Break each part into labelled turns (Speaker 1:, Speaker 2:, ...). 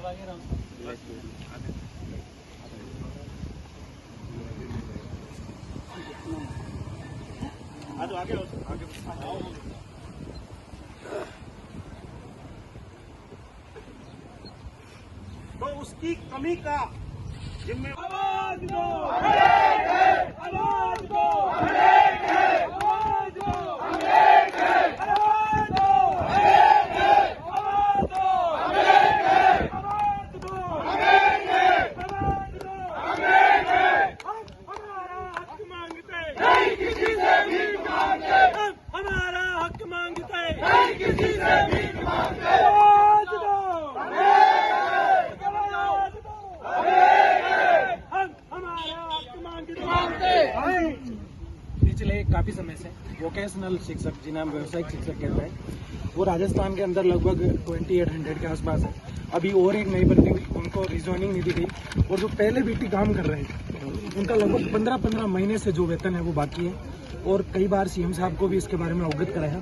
Speaker 1: तो उसकी कमी का जिम्मेदार आवाज दो, आवाज दो, आवाज दो, आवाज दो, आवाज दो, आवाज दो, हम हमारा हक मांगते नहीं किसी से भीख मांगते, हम हमारा हक मांगते नहीं किसी से भीख मांगते, आवाज दो,
Speaker 2: पिछले काफी समय से वोकेशनल शिक्षक जिन्हें हम व्यावसायिक शिक्षक कहते हैं, वो राजस्थान के अंदर लगभग 2800 के आसपास है। अभी और एक नई भर्ती हुई, उनको रिजॉइनिंग नहीं दी गई, और जो पहले बीटी काम कर रहे हैं उनका लगभग 15-15 महीने से जो वेतन है वो बाकी है। और कई बार सीएम साहब को भी इसके बारे में अवगत कराया,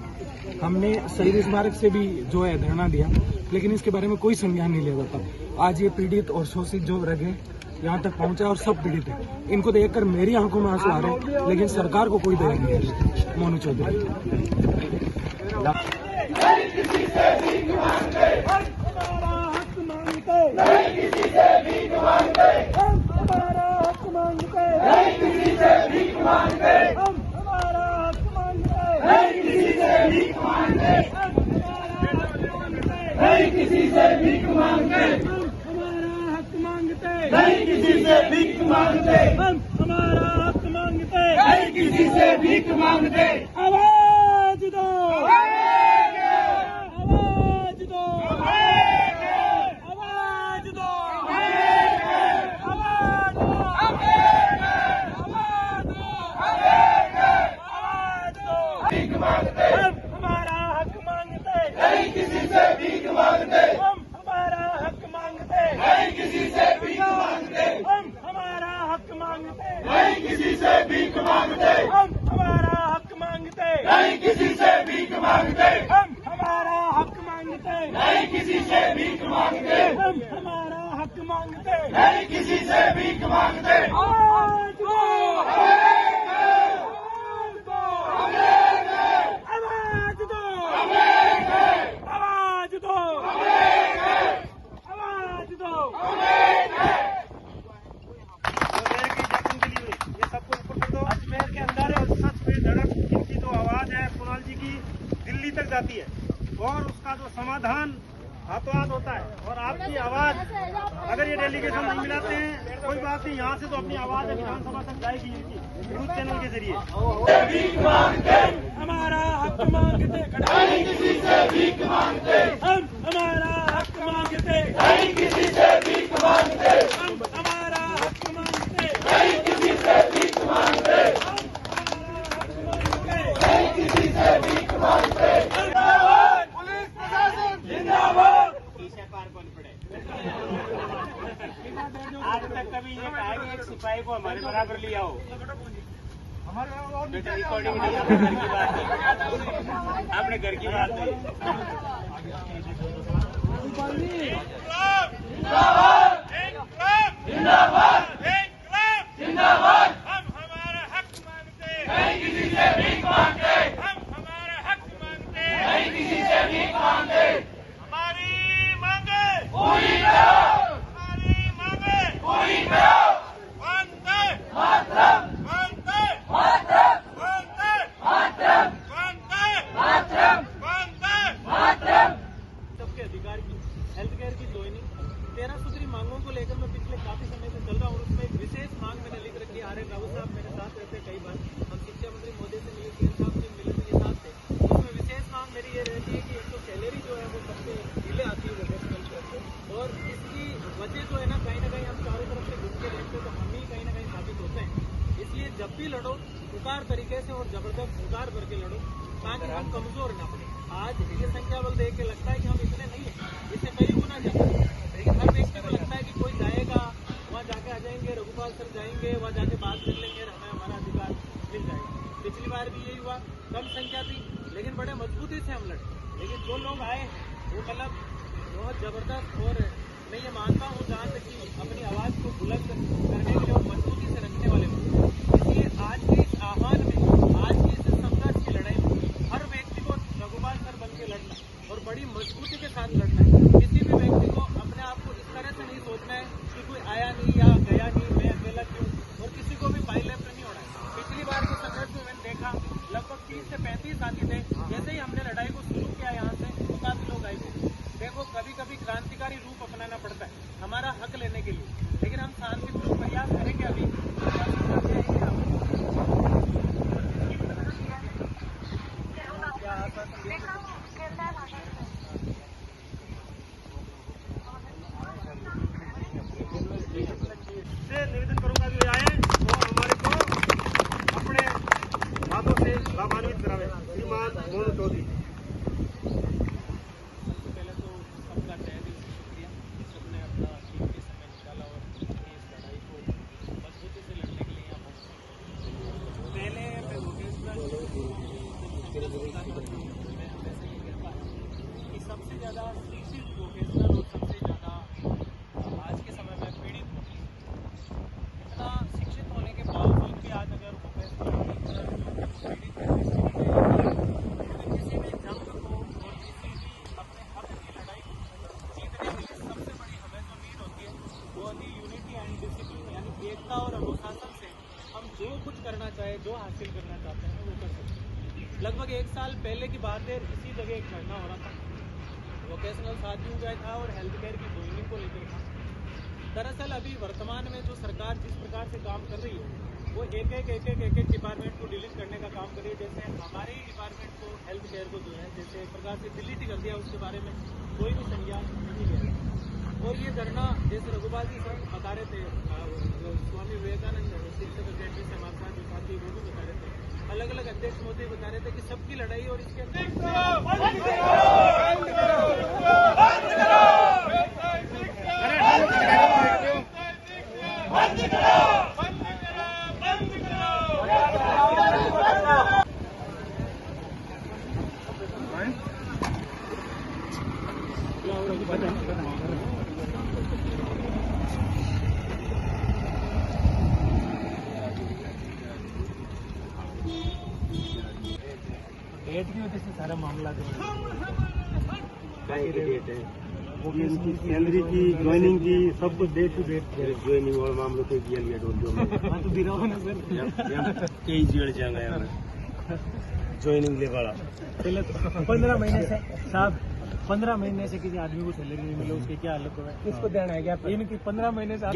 Speaker 2: हमने शहीद स्मारक से भी जो है धरना दिया, लेकिन इसके बारे में कोई संज्ञान नहीं लिया जाता। आज ये पीड़ित और शोषित जो वर्ग है यहाँ तक पहुंचा और सब पीड़ित है, इनको देखकर मेरी आंखों में आंसू आ रहे हैं, लेकिन सरकार को कोई दया नहीं है। मोनू चौधरी।
Speaker 1: नहीं किसी से भीख मांगते, हमारा हक मांगते नहीं किसी से भीख मांगते, हम हमारा हक मांगते नहीं किसी से भीख मांगते, आवाज दो, आवाज दो, आवाज दो, आवाज दो, आवाज दो, भीख मांगते, हम हमारा हक मांगते नहीं किसी से भीख मांगते, हम हमारा हक मांगते नहीं किसी से भीख मांगते, हम हमारा हक मांगते नहीं किसी से भीख मांगते, हम हमारा हक मांगते नहीं किसी से भीख मांगते, हम हमारा हक मांगते नहीं किसी से भीख मांगते, हम हमारा हक मांगते नहीं किसी से भीख मांगते, आवाज दो, आवाज दो, आवाज दो, आवाज दो, आवाज दो, ये सबको ऊपर कर दो। अजमेर के अंदर सच में धड़क इनकी जो आवाज है कुणाल जी की दिल्ली तक जाती है, और उसका जो समाधान हाथों हाथ होता है। और आपकी आवाज अगर ये डेलीगेशन नहीं मिलाते हैं कोई बात नहीं, यहाँ से तो अपनी आवाज विधानसभा तक जाएगी इनकी न्यूज चैनल के जरिए। हमारा हक मांगते नहीं किसी से भीख मांगते, हम हमारा हक मांगते नहीं किसी से भीख मांगते, हम हमारा हक मांगते नहीं किसी से भीख मांगते, हम नहीं किसी से भीख मांगते, जिंदाबाद पुलिस प्रशासन, जिंदाबाद। पीछे पार कौन पड़े? आज तक कभी ये कहा कि एक सिपाही को हमारे बराबर लिया हो? बेटा रिकॉर्डिंग नहीं, अपने घर की बात है। जिंदाबाद, जिंदाबाद, हम हमारा हक मांगते नहीं किसी से भीख मांगते, हम हमारा हक मांगते नहीं किसी से भीख मांगते, हमारी मांगे पूरी करो, हमारी मांगे पूरी करो, वंदे मातरम, वंदे मातरम, वंदे मातरम, वंदे मातरम, वंदे मातरम। सबके अधिकार की हेल्थ केयर की ज्वाइनिंग 13 सूत्री मांगों को लेकर मैं पिछले काफी समय से चल रहा हूँ। उसमें एक विशेष मांग मैंने लिख रखी है। आर.एन. रावत साहब मेरे साथ रहते कई बार, हम शिक्षा मंत्री महोदय से मिले, सीएम साहब से मिले, मेरे साथ थे। उसमें विशेष मांग मेरी ये रहती है कि एक तो सैलरी जो है वो सबसे डिले आती है वोकेशनल को, और इसकी वजह जो है ना कहीं हम चारों तरफ से घुस के देखते तो हम ही कहीं ना कहीं साबित होते हैं। इसलिए जब भी लड़ो पुकार तरीके से और जबरदस्त पुकार करके लड़ो, ताकि हम कमजोर न पड़े। आज ये संख्या बल देख के लगता है कि हम इतने नहीं है, इससे कई गुना ज्यादा, लेकिन हर व्यक्ति को लगता है कि कोई जाएगा वहाँ जाके आ जाएंगे, रघुपाल सर जाएंगे वहाँ जाके बात कर लेंगे, हमें हमारा अधिकार मिल जाएगा। पिछली बार भी यही हुआ, कम संख्या थी लेकिन बड़े मजबूती से हम लड़े, लेकिन जो लोग आए वो मतलब बहुत जबरदस्त और
Speaker 3: मैं ये मानता हूँ जहाँ तक कि अपनी आवाज़ को बुलंद करने के लिए और मजबूती से रखने वाले लोग, इसलिए आज के इस आह्वान में, आज की इस संघर्ष की लड़ाई में हर व्यक्ति को रघुपाल सर बन के लड़ना और बड़ी मजबूती के साथ लड़ना है। किसी भी व्यक्ति को अपने आप को इस तरह से नहीं सोचना है कि कोई आया नहीं या गया नहीं, मैं अकेला क्यों, और किसी को भी पाइलेफ्ट नहीं होना है। पिछली बार के संघर्ष में मैंने देखा लगभग 30 से 35 साथी थे। जैसे ही हमने लड़ाई को शुरू किया यहाँ से तो काफी लोग आए थे। देखो कभी कभी क्रांतिकारी रूप अपनाना पड़ता है हमारा हक लेने के लिए, लेकिन हम शांतिपूर्ण प्रयास करेंगे। अभी
Speaker 1: से निवेदन करूंगा कि आए और हमारे को अपने बातों से लाभान्वित करावे। श्रीमान मोनू चौधरी।
Speaker 3: पहले तो सबका तहे दिल से शुक्रिया, सबने अपना कीमती समय निकाला और इस लड़ाई को मजबूती से लड़ने के लिए यहाँ पहुंचे। पहले मैं वोकेशनल मैं वैसे ये कहता हूँ कि सबसे ज़्यादा शिक्षित वोकेशनल और सबसे ज़्यादा आज के समय में पीड़ित होते हैं। इतना शिक्षित होने के बावजूद भी आज अगर वोकेशनल टीचर पीड़ित है, किसी भी जंग को और किसी भी अपने हक की लड़ाई को जीतने के लिए सबसे बड़ी हमें जो नीड होती है वो होती है यूनिटी एंड डिसिप्लिन, यानी एकता और अनुशासन से हम जो कुछ करना चाहे, जो हासिल करना चाहते हैं वो कर सकते हैं। लगभग 1 साल पहले की बात है, इसी जगह एक धरना हो रहा था, वोकेशनल साथियों का था और हेल्थ केयर की जोइनिंग को लेकर था। दरअसल अभी वर्तमान में जो सरकार जिस प्रकार से काम कर रही है वो एक एक डिपार्टमेंट को डिलीट करने का काम कर रही है। जैसे हमारे ही डिपार्टमेंट को हेल्थ केयर को जो है जैसे एक प्रकार से डिलीट ही कर दिया, उसके बारे में कोई भी संज्ञान नहीं लिया। और ये धरना जैसे रघुपाल जी सर बता रहे थे, स्वामी विवेकानंद शिक्षक अकेडमी से हमारे साथ जो साथी वो भी बता रहे थे, अलग अलग अध्यक्ष मोदी बता रहे थे कि सबकी लड़ाई और इसके
Speaker 2: डेट की वजह से सारा मामला जो
Speaker 1: डेट है वो भी उनकी सैलरी की, ज्वाइनिंग की, सब कुछ डे टू डेट ज्वाइनिंग और मामलों के लिए तो
Speaker 2: दिला हो ना सर
Speaker 1: कई जेल जाएंगे ज्वाइनिंग ले वाला।
Speaker 2: पहले तो 15 महीने से साहब 15 महीने से किसी आदमी को सैलरी नहीं मिले, उसकी क्या हालत होगा? किसको देना है क्या? इनकी 15 महीने से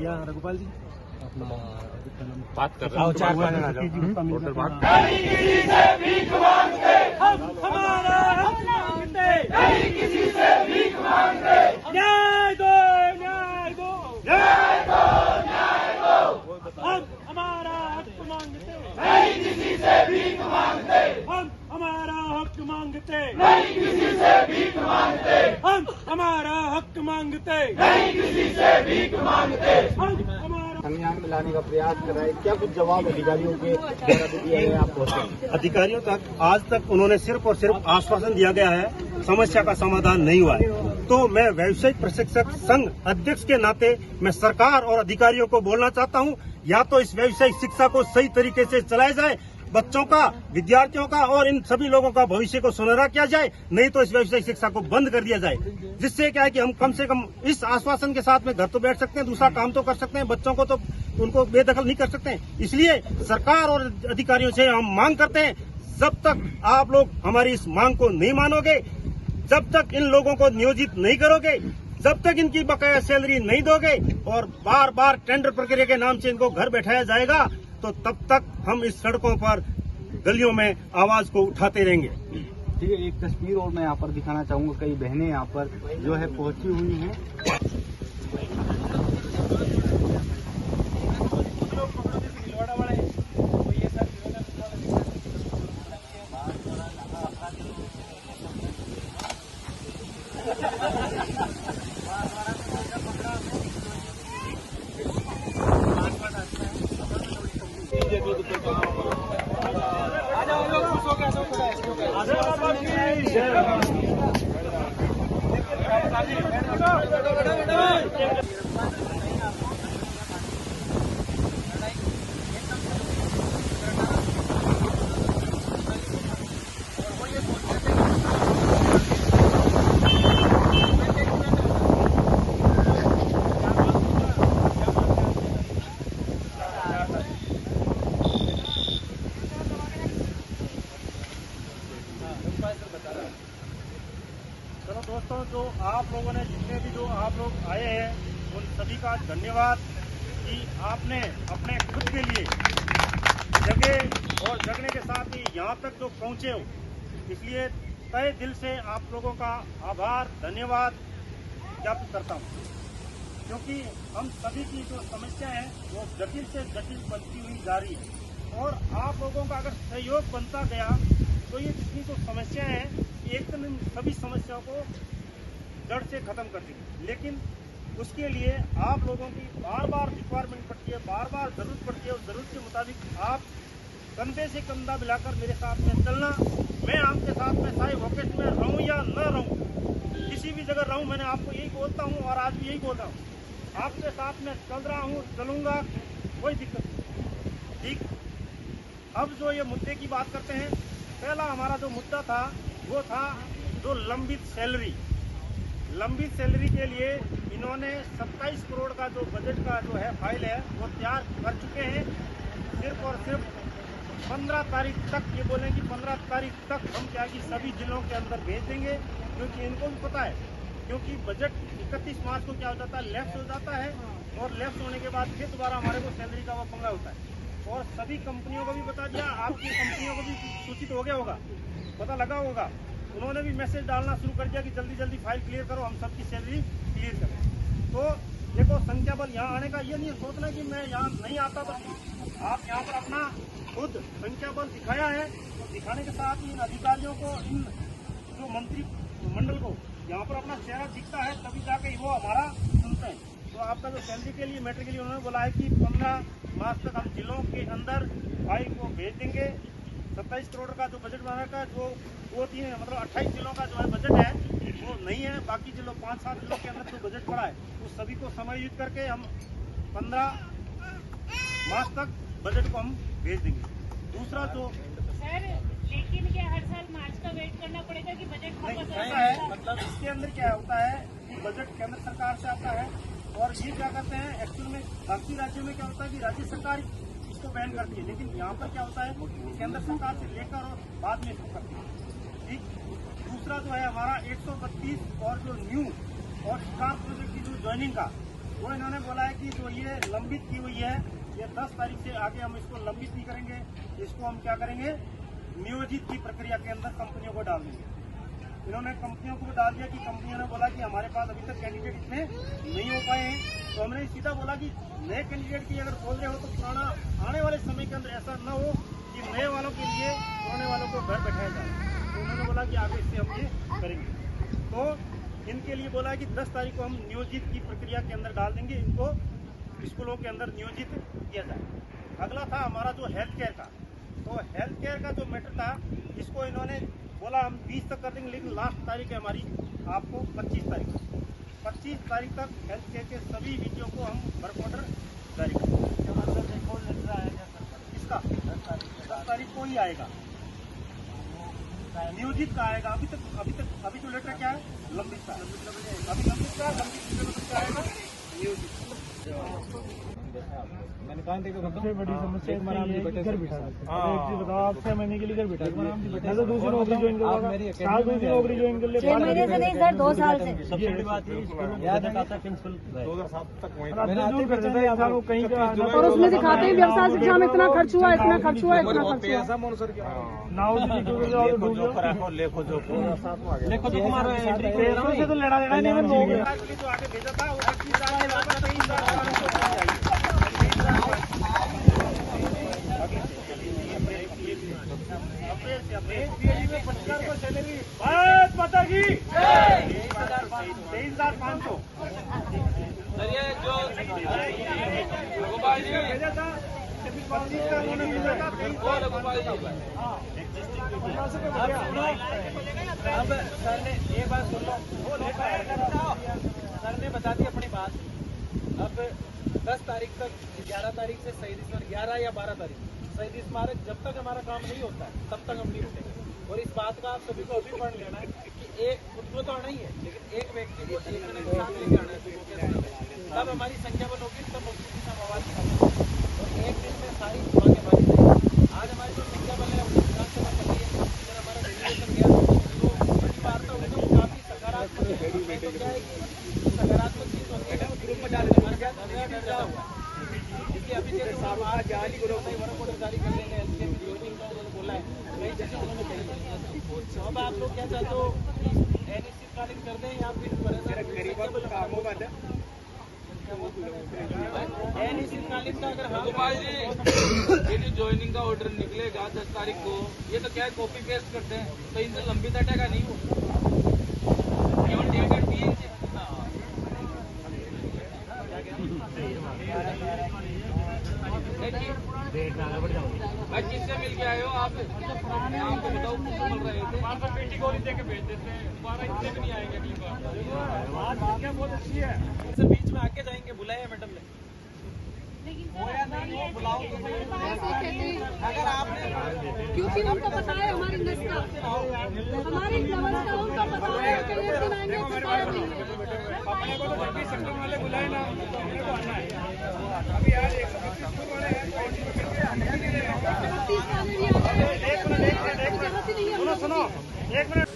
Speaker 2: या रघुपाल जी
Speaker 1: बात कर रहा हूँ।
Speaker 3: हमारा हक मांगते, नहीं किसी से भीख मांगते, न्याय दो, न्याय दो, न्याय दो, न्याय दो। हम हमारा हक मांगते, नहीं किसी से भीख मांगते, हम हमारा हक मांगते, नहीं किसी से भीख मांगते, हम हमारा हक मांगते, नहीं किसी से भीख मांगते, हम
Speaker 4: संज्ञान में लाने का प्रयास कर रहा है। क्या कुछ जवाब अधिकारियों के द्वारा दिया है आपको?
Speaker 1: अधिकारियों तक आज तक उन्होंने सिर्फ और सिर्फ आश्वासन दिया गया है, समस्या का समाधान नहीं हुआ है। तो मैं व्यावसायिक प्रशिक्षक संघ अध्यक्ष के नाते मैं सरकार और अधिकारियों को बोलना चाहता हूं, या तो इस व्यावसायिक शिक्षा को सही तरीके से चलाया जाए, बच्चों का, विद्यार्थियों का और इन सभी लोगों का भविष्य को सुनहरा किया जाए, नहीं तो इस व्यावसायिक शिक्षा को बंद कर दिया जाए। जिससे क्या है कि हम कम से कम इस आश्वासन के साथ में घर तो बैठ सकते हैं, दूसरा काम तो कर सकते हैं, बच्चों को तो उनको बेदखल नहीं कर सकते हैं। इसलिए सरकार और अधिकारियों से हम मांग करते हैं, जब तक आप लोग हमारी इस मांग को नहीं मानोगे, जब तक इन लोगों को नियोजित नहीं करोगे, जब तक इनकी बकाया सैलरी नहीं दोगे और बार बार टेंडर प्रक्रिया के नाम से इनको घर बैठाया जाएगा, तो तब तक हम इस सड़कों पर, गलियों में आवाज को उठाते रहेंगे।
Speaker 4: ठीक है, एक तस्वीर और मैं यहाँ पर दिखाना चाहूंगा। कई बहनें यहाँ पर जो है पहुंची हुई हैं।
Speaker 3: आ जाओ
Speaker 1: चलो दोस्तों, जो आप लोगों ने जितने भी जो आप लोग आए हैं उन सभी का धन्यवाद कि आपने अपने खुद के लिए जगह और जगने के साथ ही यहाँ तक जो पहुँचे हो, इसलिए तहे दिल से आप लोगों का आभार धन्यवाद ज्ञापित करता हूँ। क्योंकि हम सभी की जो समस्या है वो जटिल से जटिल बनती हुई जा रही है और आप लोगों का अगर सहयोग बनता गया तो ये जितनी जो समस्याएं हैं एक दिन सभी समस्याओं को जड़ से खत्म कर देंगे। लेकिन उसके लिए आप लोगों की बार बार रिक्वायरमेंट पड़ती है, बार बार जरूरत पड़ती है और जरूरत के मुताबिक आप कंधे से कंधा मिलाकर मेरे साथ में चलना। मैं आपके साथ में चाहे वोकेश में रहूं या न रहूं, किसी भी जगह रहूं, मैंने आपको यही बोलता हूं और आज भी यही बोल रहा हूं, आपके साथ में चल रहा हूं, चलूंगा, कोई दिक्कत नहीं। ठीक, अब जो ये मुद्दे की बात करते हैं, पहला हमारा जो मुद्दा था वो था जो लंबित सैलरी के लिए इन्होंने 27 करोड़ का जो बजट का जो है फाइल है वो तैयार कर चुके हैं। सिर्फ और सिर्फ 15 तारीख तक, ये बोलें कि 15 तारीख तक हम क्या कि सभी जिलों के अंदर भेज देंगे, क्योंकि इनको भी पता है, क्योंकि बजट 31 मार्च को क्या हो जाता है, लैप्स हो जाता है और लैप्स होने के बाद फिर दोबारा हमारे को सैलरी का वो पंगा होता है। और सभी कंपनियों को भी बता दिया, आपकी कंपनियों को भी सूचित हो गया होगा, पता लगा होगा, उन्होंने भी मैसेज डालना शुरू कर दिया कि जल्दी जल्दी फाइल क्लियर करो, हम सबकी सैलरी क्लियर करें। तो देखो, संख्या बल यहाँ आने का ये नहीं सोचना कि मैं यहाँ नहीं आता, तो आप यहाँ पर अपना खुद संख्या बल दिखाया है, तो दिखाने के साथ ही इन अधिकारियों को, इन जो मंत्री मंडल को यहाँ पर अपना चेहरा दिखता है, तभी जाके वो हमारा सुनते हैं। तो आपका जो सैलरी के लिए मैटर के लिए उन्होंने बोला है कि 15 मार्च तक हम जिलों के अंदर फाइल को भेज देंगे। 27 करोड़ का जो बजट बना का जो 2-3 मतलब 28 जिलों का जो है बजट है वो नहीं है, बाकी जिलों 5-7 जिलों के अंदर जो बजट पड़ा है वो सभी को समायोजित करके हम 15 मार्च तक बजट को हम भेज देंगे। दूसरा जो
Speaker 5: सर, लेकिन क्या हर साल मार्च का वेट करना पड़ेगा कि बजट
Speaker 1: नहीं ऐसा है, मतलब इसके अंदर क्या होता है कि बजट केंद्र सरकार से आता है और ये क्या करते हैं, एक्चुअल में बाकी राज्यों में क्या होता है कि राज्य सरकार इसको बैन करती है, लेकिन यहाँ पर क्या होता है केंद्र सरकार से लेकर और बाद में इसको करती है। ठीक, दूसरा जो है हमारा 132 और जो न्यू और स्टार प्रोजेक्ट की जो ज्वाइनिंग का, वो इन्होंने बोला है कि जो ये लंबित की हुई है, ये 10 तारीख से आगे हम इसको लंबित नहीं करेंगे, इसको हम क्या करेंगे, नियोजित की प्रक्रिया के अंदर कंपनियों को डाल देंगे। इन्होंने कंपनियों को भी डाल दिया कि कंपनियों ने बोला कि हमारे पास अभी तक कैंडिडेट इतने नहीं हो पाए हैं, तो हमने सीधा बोला कि नए कैंडिडेट की अगर बोल रहे हो तो पुराना आने वाले समय के अंदर ऐसा न हो कि नए वालों के लिए पुराने वालों को घर बैठाया जाए। तो उन्होंने बोला कि आगे इससे हम ये करेंगे। तो इनके लिए बोला कि 10 तारीख को हम नियोजित की प्रक्रिया के अंदर डाल देंगे, इनको स्कूलों के अंदर नियोजित किया जाए। अगला था हमारा जो हेल्थ केयर का, तो हेल्थ केयर का जो मैटर था इसको इन्होंने बोला हम 20 तक कर देंगे, लेकिन लास्ट तारीख है हमारी आपको 25 तारीख तक हेल्थ केयर के सभी वीडियो को हम वर्क ऑर्डर जारी करेंगे। इसका 10 तारीख को ही आएगा, नियोजित का आएगा। अभी जो लेटर क्या है, लंबित का, अभी लंबित का आएगा नियोजित।
Speaker 2: मैंने कहा देखो सबसे बड़ी समस्या घर बिठा सकते हैं। एक चीज बताओ, आप 6 महीने के लिए घर बिठा सकते, दूसरी नौकरी ज्वाइन करोगे, साल दूसरी नौकरी ज्वाइन कर ले,
Speaker 5: 6 महीने से नहीं सर, 2 साल से।
Speaker 3: सबसे बड़ी बात है याद आता है प्रिंसिपल
Speaker 2: 2007 तक वहीं कर देता है इंसान को कहीं का,
Speaker 5: और उसमें दिखाते हैं व्यवसाय शिक्षा में इतना खर्च हुआ, इतना खर्च हुआ, इतना खर्च हुआ।
Speaker 2: ऐसा मोन सर नाउ जी को लेखो जो तुम्हारा से तो लेना देना नहीं, लोग
Speaker 1: जो आगे भेजा था वो 23,500
Speaker 6: सर ये जो गोपाल जी
Speaker 1: भेजा था, 25 का उन्होंने भेजा था, 23,500।
Speaker 3: अब सर ने एक बात सुन लो, वो लेकर पास अब 10 तारीख तक, 11 तारीख से शहीद स्मारक, 11 या 12 तारीख शहीद स्मारक जब तक हमारा काम नहीं होता है तब तक हम नहीं उठेंगे। और इस बात का आप सभी को अभी पढ़ लेना है कि एक खुद को तो आना ही है, लेकिन एक व्यक्ति को एक जने के साथ लेके आना है। तब हमारी संख्या बल होगी, तब मुक्ति की समावाद और एक दिन में सारी दुआ के बारे में आज हमारी जो संख्या बल है विधानसभा चल रही है, इधर हमारा डेलीगेशन गया तो बड़ी वार्ता हुई तो काफी सकारात्मक है। तो क्या है कि सकारात्मक चीज होती है ग्रुप में डाल हमारे क्या डरा हुआ, इसलिए अभी जैसे जारी कर लेंगे जोइनिंग का उन्होंने बोला है वही जैसे उन्होंने कही। अब आप लोग क्या चाहते हो, अनिश्चितकालीन कर दें या फिर अनिश्चितकालीन का अगर
Speaker 6: गोपाल जी, ये जो ज्वाइनिंग का ऑर्डर निकलेगा 10 तारीख को, ये तो क्या है कॉपी पेस्ट करते हैं, तो इनसे लंबित हटेगा नहीं वो केवल डेट एंड दिए। भाई किससे मिल के आए हो आप? नाम तो बताओ, बोल रहे थे
Speaker 1: पेटी गोली दे के भेज देते हैं, दोबारा इतने भी नहीं आएंगे अगली बार। क्या बहुत अच्छी है,
Speaker 3: इनसे बीच में आके जाएंगे, बुलाया मैडम ने।
Speaker 5: लेकिन
Speaker 3: हो या नहीं हो, बुलाओ तो सही। अगर आपने
Speaker 7: क्योंकि हमको पता है हमारी नस्ल हमारी व्यवस्था उनको पता है कि ये दिलाएंगे तो पार नहीं है।
Speaker 1: अपने को तो 26 सेक्टर वाले बुलाए ना, तो अपने को आना है। अभी आज 125 वाले हैं,
Speaker 7: 30 वाले भी आ गए, जरूरत ही नहीं है।
Speaker 1: सुनो 1 मिनट।